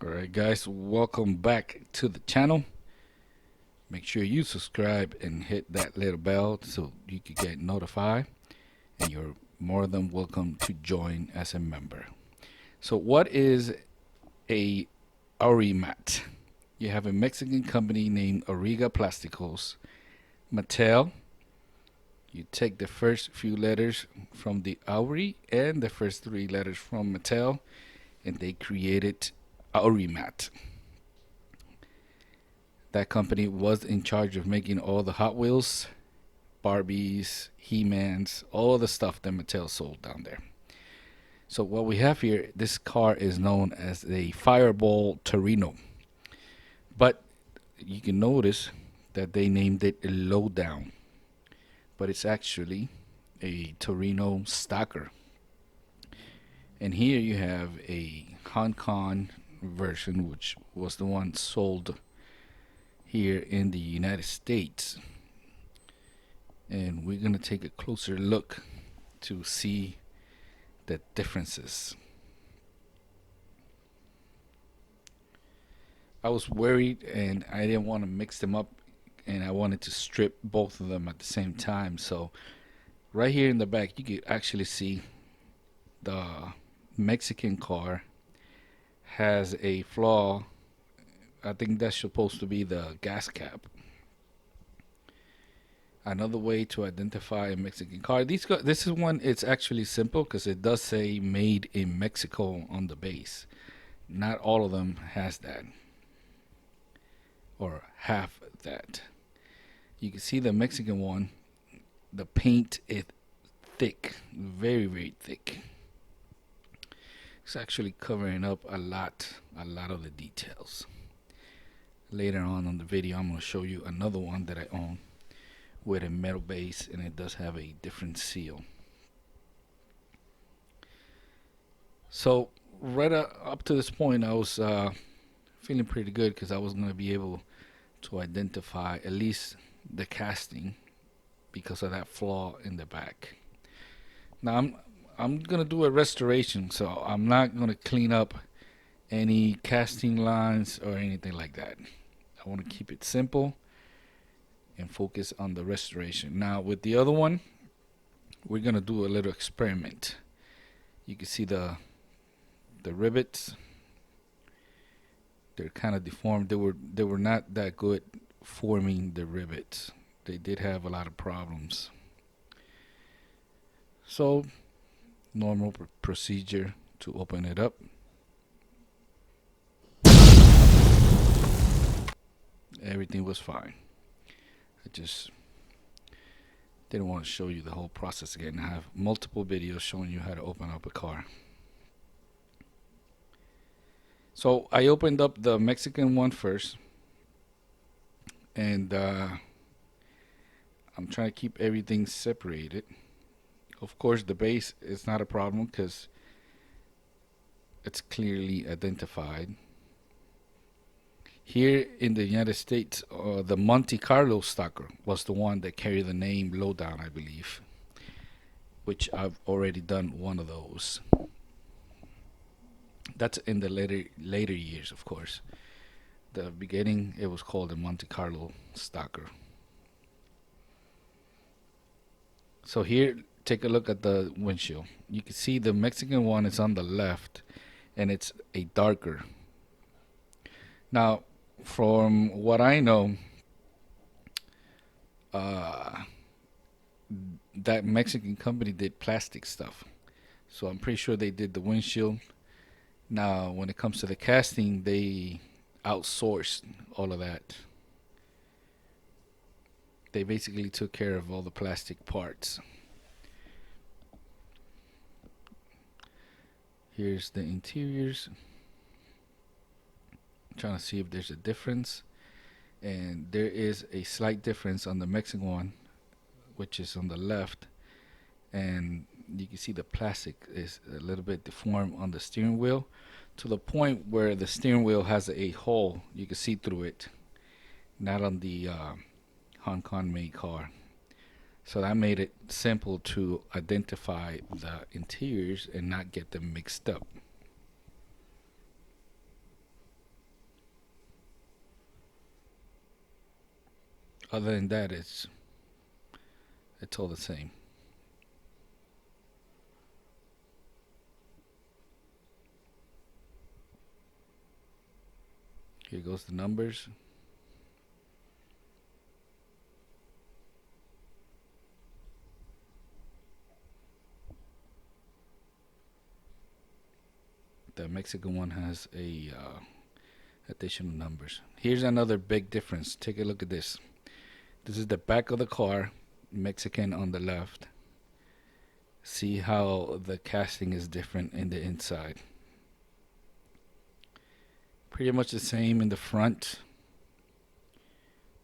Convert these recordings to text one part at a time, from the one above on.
Alright guys, welcome back to the channel. Make sure you subscribe and hit that little bell so you can get notified, and you're more than welcome to join as a member. So what is a Aurimat? You have a Mexican company named Auriga Plásticos. Mattel, you take the first few letters from the Auri and the first three letters from Mattel, and they created Aurimat. That company was in charge of making all the Hot Wheels, Barbies, He-Mans, all the stuff that Mattel sold down there. So what we have here, this car is known as the Fireball Torino. But you can notice that they named it Lowdown. But it's actually a Torino Stalker. And here you have a Hong Kong version, which was the one sold here in the United States. And we're going to take a closer look to see the differences. I was worried and I didn't want to mix them up, and I wanted to strip both of them at the same time. So right here in the back you can actually see the Mexican car has a flaw. I think that's supposed to be the gas cap. Another way to identify a Mexican car. This is one. It's actually simple because it does say "Made in Mexico" on the base. Not all of them has that, or half that. You can see the Mexican one. The paint is thick, very very thick. It's actually covering up a lot of the details. Later on the video, I'm going to show you another one that I own with a metal base, and it does have a different seal. So right up to this point, I was feeling pretty good because I was going to be able to identify at least the casting because of that flaw in the back. Now I'm gonna do a restoration, so I'm not gonna clean up any casting lines or anything like that. I want to keep it simple and focus on the restoration. Now with the other one, we're gonna do a little experiment. You can see the rivets. They're kind of deformed. They were not that good forming the rivets. They did have a lot of problems. So normal procedure to open it up. Everything was fine. I just didn't want to show you the whole process again. I have multiple videos showing you how to open up a car. So I opened up the Mexican one first, and I'm trying to keep everything separated. Of course the base is not a problem because it's clearly identified. Here in the United States, the Monte Carlo Stalker was the one that carried the name Lowdown, I believe, which I've already done one of those. That's in the later years, of course. The beginning, it was called the Monte Carlo Stalker. So here, take a look at the windshield. You can see the Mexican one is on the left, and it's a darker. Now, from what I know, that Mexican company did plastic stuff, so I'm pretty sure they did the windshield. Now, when it comes to the casting, they outsourced all of that. They basically took care of all the plastic parts. Here's the interiors. I'm trying to see if there's a difference, and there is a slight difference on the Mexican one, which is on the left, and you can see the plastic is a little bit deformed on the steering wheel, to the point where the steering wheel has a hole. You can see through it, not on the Hong Kong made car. So that made it simple to identify the interiors and not get them mixed up. Other than that, it's all the same. Here goes the numbers. The Mexican one has a additional numbers. Here's another big difference. Take a look at this. This is the back of the car, Mexican on the left. See how the casting is different in the inside. Pretty much the same in the front,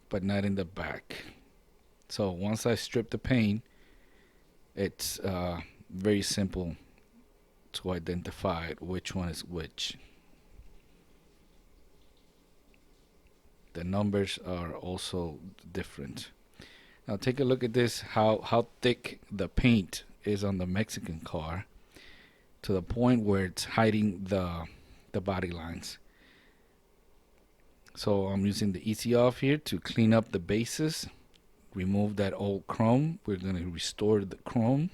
but not in the back. So once I strip the paint, it's very simple to identify which one is which. The numbers are also different. Now take a look at this, how thick the paint is on the Mexican car, to the point where it's hiding the body lines. So I'm using the Easy Off here to clean up the bases, remove that old chrome. We're going to restore the chrome.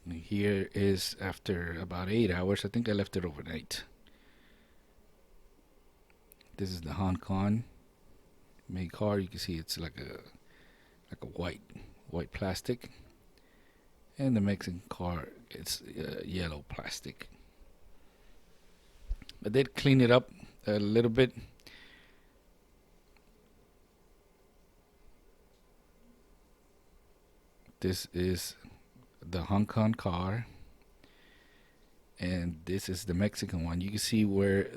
And here is after about 8 hours. I think I left it overnight. This is the Hong Kong made car. You can see it's like a white plastic, and the Mexican car, it's yellow plastic. I did clean it up a little bit. This is the Hong Kong car, and this is the Mexican one. You can see where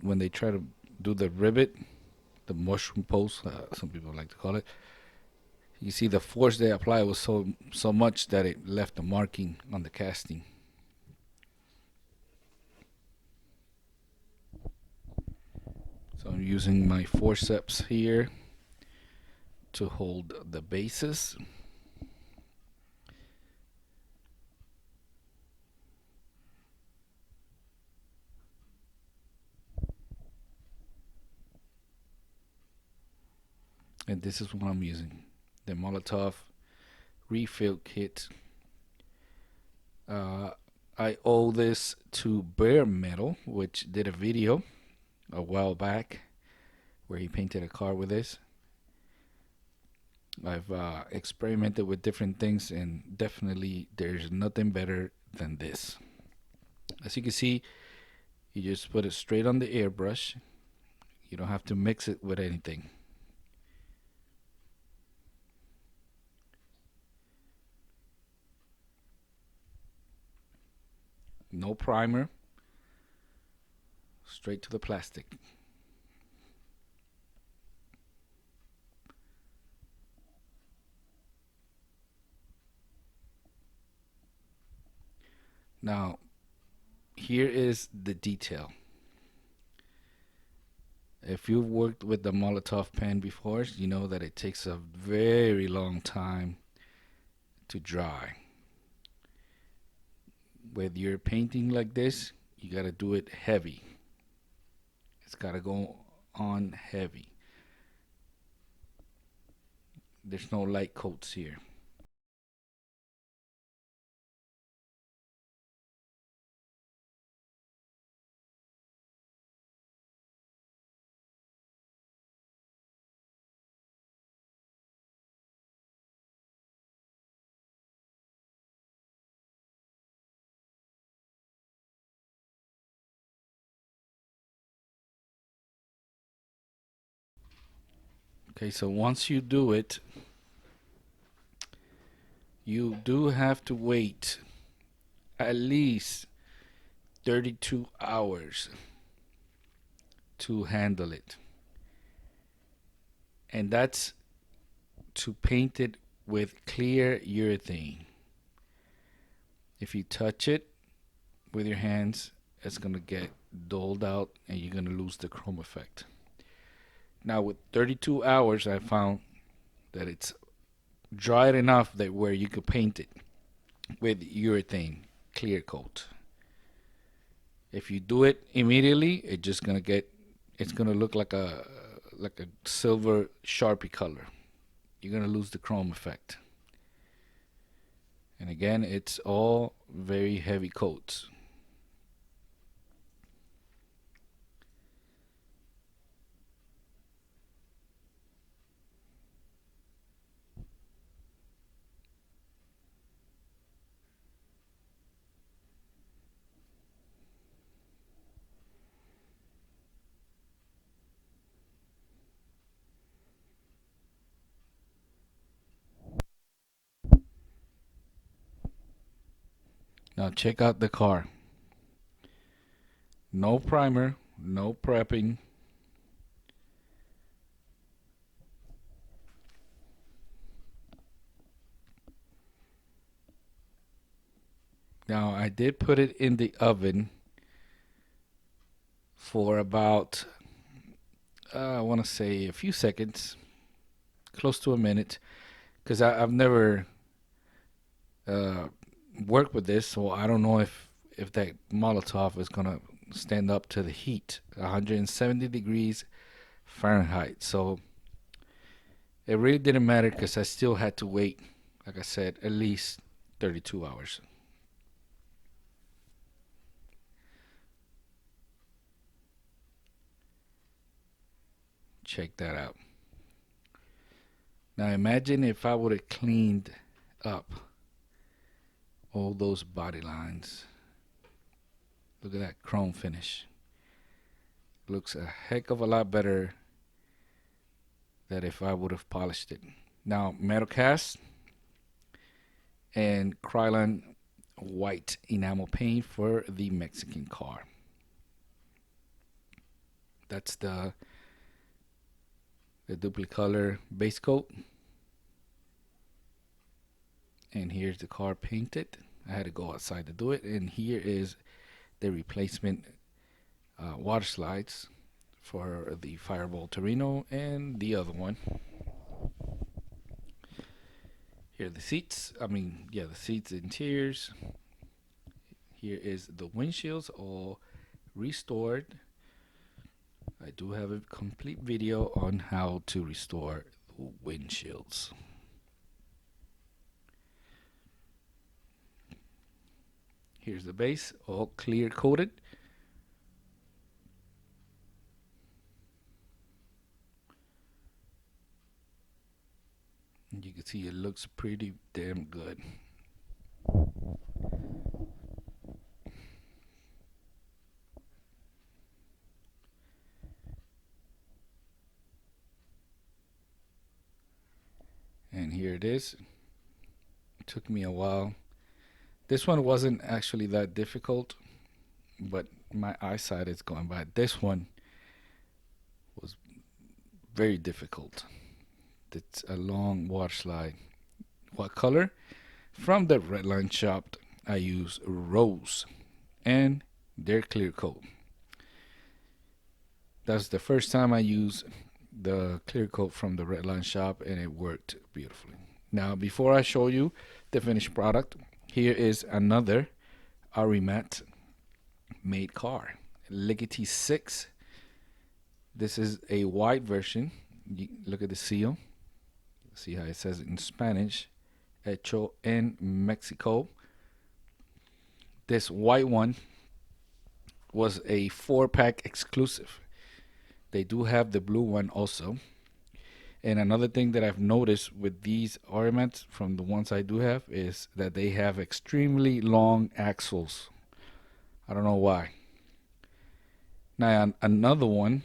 when they try to do the rivet, the mushroom post, some people like to call it. You see the force they apply was so much that it left a marking on the casting. So I'm using my forceps here to hold the bases. And this is what I'm using, the Molotov refill kit. I owe this to Bare Metal, which did a video a while back where he painted a car with this. I've experimented with different things, and definitely there's nothing better than this. As you can see, you just put it straight on the airbrush. You don't have to mix it with anything. No primer, straight to the plastic. Now, here is the detail. If you've worked with the Molotov pen before, you know that it takes a very long time to dry. With your painting like this, you gotta do it heavy. It's gotta go on heavy. There's no light coats here. Okay, so once you do it, you do have to wait at least 32 hours to handle it. And that's to paint it with clear urethane. If you touch it with your hands, it's going to get dulled out and you're going to lose the chrome effect. Now with 32 hours, I found that it's dried enough that where you could paint it with urethane clear coat. If you do it immediately, it's gonna look like a silver Sharpie color. You're gonna lose the chrome effect. And again, it's all very heavy coats. Now check out the car. No primer, no prepping. Now I did put it in the oven for about I want to say a few seconds, close to a minute, because I've never uh, worked with this, so I don't know if that Molotov is gonna stand up to the heat, 170 degrees Fahrenheit. So it really didn't matter because I still had to wait, like I said, at least 32 hours. Check that out. Now imagine if I would have cleaned up all those body lines. Look at that chrome finish. Looks a heck of a lot better than if I would have polished it. Now, metal cast and Krylon white enamel paint for the Mexican car. That's the duplicolor base coat. And here's the car painted. I had to go outside to do it. And here is the replacement water slides for the Fireball Torino and the other one. Here are the seats. The seats and chairs. Here is the windshields all restored. I do have a complete video on how to restore windshields. Here's the base, all clear coated. You can see it looks pretty damn good. And here it is. It took me a while. This one wasn't actually that difficult, but my eyesight is going by. This one was very difficult. It's a long water slide. What color? From the Redline shop, I use Rose and their clear coat. That's the first time I used the clear coat from the Redline shop, and it worked beautifully. Now, before I show you the finished product, here is another Aurimat made car, Ligety 6. This is a white version. You look at the seal. See how it says in Spanish, Hecho en Mexico. This white one was a 4-pack exclusive. They do have the blue one also. And another thing that I've noticed with these Aurimat from the ones I do have is that they have extremely long axles. I don't know why. Now, another one,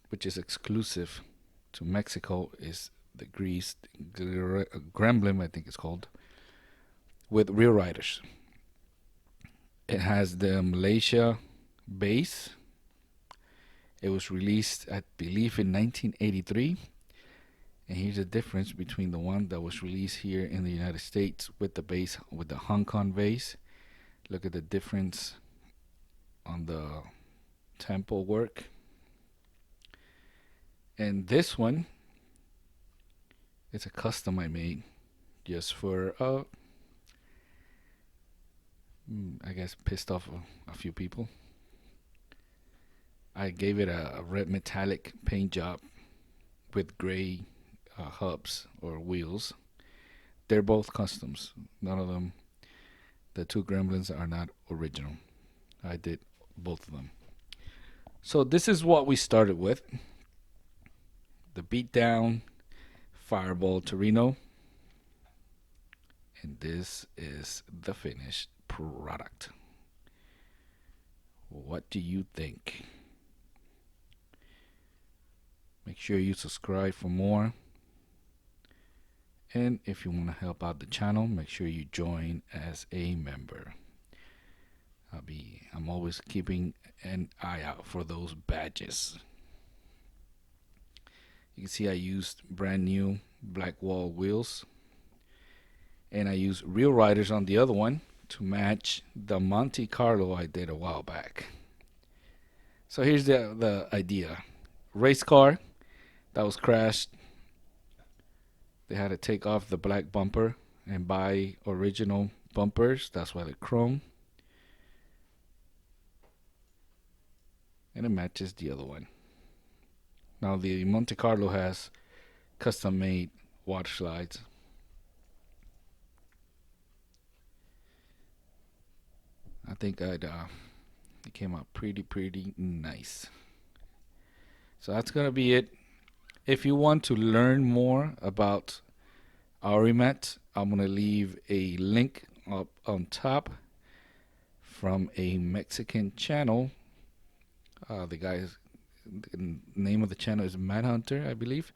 which is exclusive to Mexico, is the greased Gremlin, I think it's called, with rear riders. It has the Malaysia base. It was released, I believe, in 1983. And here's the difference between the one that was released here in the United States with the base, with the Hong Kong base. Look at the difference on the tempo work. And this one, it's a custom I made just for, I guess, pissed off a few people. I gave it a red metallic paint job with gray hubs or wheels. They're both customs. None of them, the two Gremlins, are not original. I did both of them. So this is what we started with: the beatdown Fireball Torino, and this is the finished product. What do you think? Make sure you subscribe for more. And if you want to help out the channel, make sure you join as a member. I'm always keeping an eye out for those badges. You can see I used brand new black wall wheels, and I used real riders on the other one to match the Monte Carlo I did a while back. So here's the idea. Race car that was crashed. They had to take off the black bumper and buy original bumpers. That's why they're chrome. And it matches the other one. Now the Monte Carlo has custom made water slides. I think it came out pretty nice. So that's gonna be it. If you want to learn more about Aurimat, I'm gonna leave a link up on top from a Mexican channel. The name of the channel is Manhunter, I believe,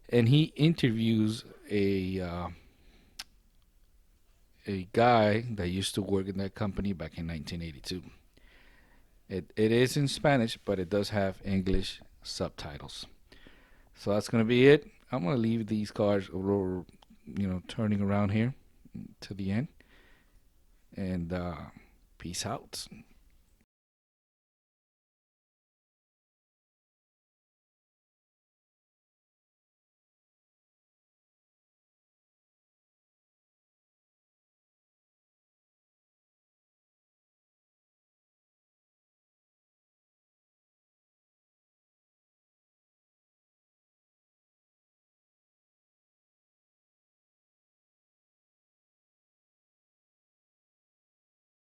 and he interviews a guy that used to work in that company back in 1982. It is in Spanish, but it does have English subtitles. So that's gonna be it. I'm gonna leave these cars, turning around here to the end, and peace out.